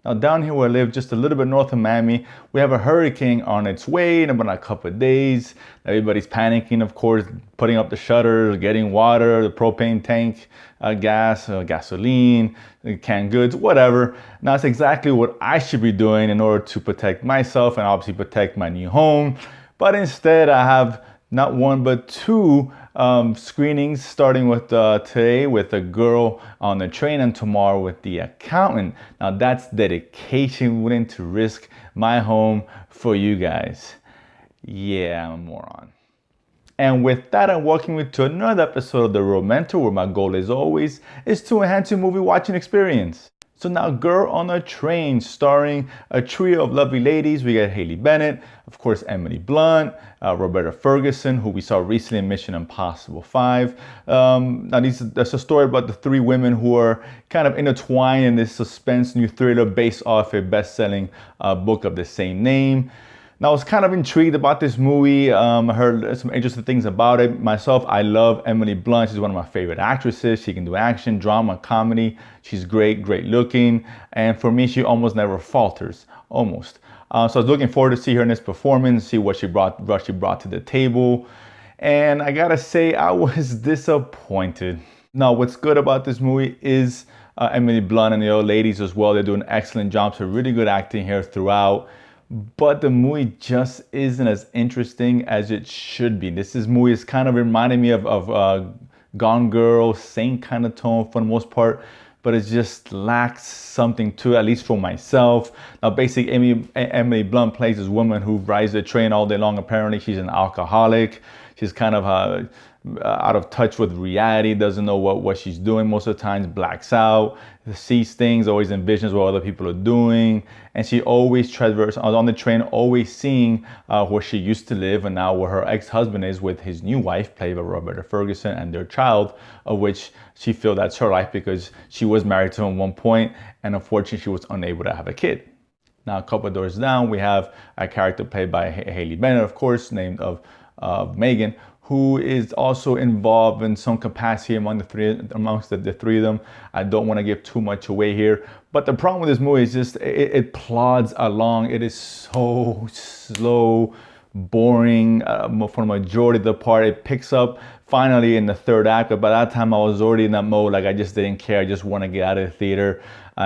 Now down here where I live, just a little bit north of Miami, we have a hurricane on its way in about a couple of days. Everybody's panicking, of course, putting up the shutters, getting water, the propane tank, gas, gasoline, canned goods, whatever. Now that's exactly what I should be doing in order to protect myself and obviously protect my new home. But instead I have not one but two screenings, starting with today with a girl on the train and tomorrow with the accountant. Now that's dedication, willing to risk my home for you guys. Yeah, I'm a moron. And with that, I'm welcoming you to another episode of The Real Mentor, where my goal, as always, is to enhance your movie watching experience. So now, Girl on a Train, starring a trio of lovely ladies. We got Haley Bennett, of course, Emily Blunt, Roberta Ferguson, who we saw recently in Mission Impossible 5. Now, that's a story about the three women who are kind of intertwined in this suspense new thriller based off a best-selling book of the same name. Now, I was kind of intrigued about this movie. I heard some interesting things about it. Myself, I love Emily Blunt. She's one of my favorite actresses. She can do action, drama, comedy. She's great, great looking. And for me, she almost never falters, almost. So I was looking forward to see her in this performance, see what she brought to the table. And I gotta say, I was disappointed. Now, what's good about this movie is Emily Blunt and the other ladies as well. They're doing an excellent job. So really good acting here throughout. But the movie just isn't as interesting as it should be. This movie is kind of reminding me of Gone Girl, same kind of tone for the most part, but it just lacks something to it, at least for myself. Now, basically, Emily Blunt plays this woman who rides the train all day long. Apparently, she's an alcoholic. She's kind of out of touch with reality, doesn't know what she's doing most of the time, blacks out, sees things, always envisions what other people are doing. And she always traverses on the train, always seeing where she used to live and now where her ex-husband is with his new wife, played by Roberta Ferguson, and their child, of which she feels that's her life because she was married to him at one point, and unfortunately she was unable to have a kid. Now, a couple of doors down, we have a character played by Haley Bennett, of course, named of Megan, who is also involved in some capacity amongst the three of them. I don't want to give too much away here, but the problem with this movie is just it plods along. It is so slow, boring for the majority of the part. It picks up finally in the third act, but by that time I was already in that mode. Like, I just didn't care. I just want to get out of the theater.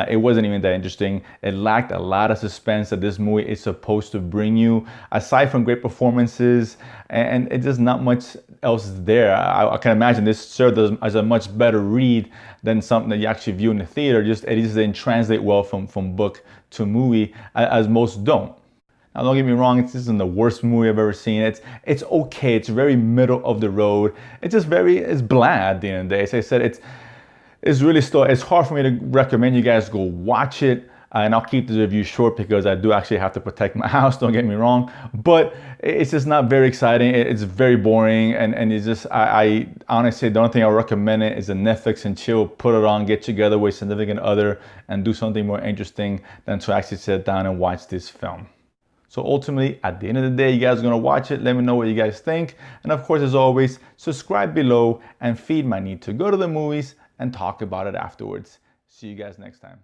It wasn't even that interesting. It lacked a lot of suspense that this movie is supposed to bring you. Aside from great performances, and it's just not much else there. I can imagine this served as a much better read than something that you actually view in the theater. It just didn't translate well from book to movie, as most don't. Now, don't get me wrong, this isn't the worst movie I've ever seen. It's okay. It's very middle of the road. It's bland at the end of the day. As I said, it's hard for me to recommend you guys go watch it. And I'll keep this review short because I do actually have to protect my house, don't get me wrong. But it's just not very exciting. It's very boring. And it's just, I honestly, the only thing I recommend it is a Netflix and chill, put it on, get together with a significant other, and do something more interesting than to actually sit down and watch this film. So ultimately, at the end of the day, you guys are going to watch it. Let me know what you guys think. And of course, as always, subscribe below and feed my need to go to the movies and talk about it afterwards. See you guys next time.